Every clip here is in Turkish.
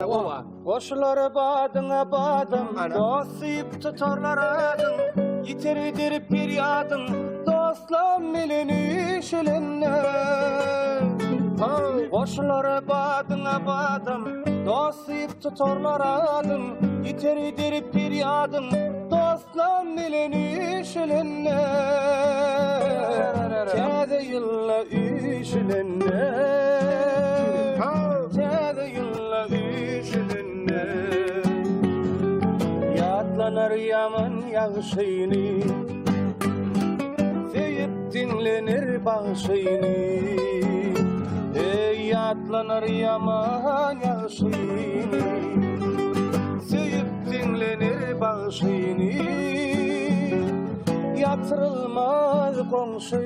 Ova. Koşuları badına badım, dostayıp tutarlar adım. Yitiridir bir yadım, dostlar milini şilinne. Koşuları badına badım, dostayıp tutarlar adım. Yitiridir bir yadım, dostlar milini şilinne. Kâde yılla işilinne. Kâde yılla işilinne. Yadlanır yaman yağışını, sevip dinlenir bağışını. Yadlanır yaman yağışını, sevip dinlenir bağışını. Yatırılmaz komşunu,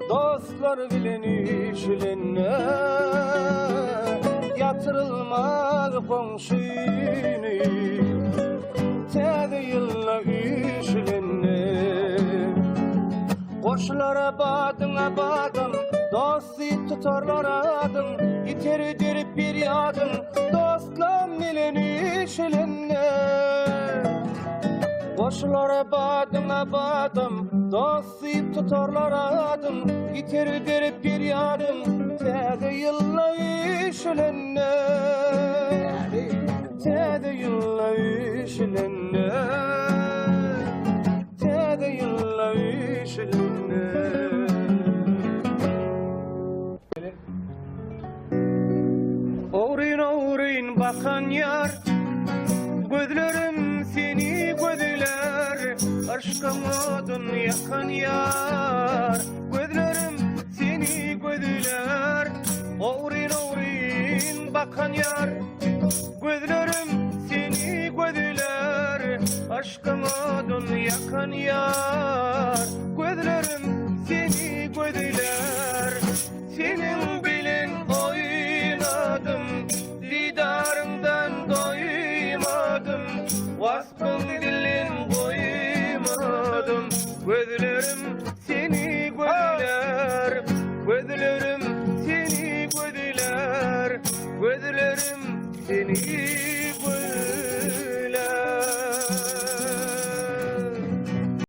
dostlar bileni şilinne. Yatırılmaz komşunu, tedi yılla işilinne. Koşulara badına badım, dostu tutarlar adım. Yiteridir bir yadım, dostlar bileni şilinne. Koşulara badına badım, dostayıp tutarlar adım. Yiteridir bir yadım, tedi yılla işilinne. Tedi yılla işilinne. Tedi yılla işilinne. Oğrin oğrin bakan yar, gözlerim seni gözler. Aşkın odun yakan yar, gözlerim seni gözler. Oğrin oğrin bakan yar, gözlerim seni gözler. Aşkın odun yakan yar, gözlerim seni gözler. Senin bilin oynadım, didarından doymadım. Vasfın dilin koymadım. Gözlerim seni gözler, gözlerim seni gözler. Gözlerim seni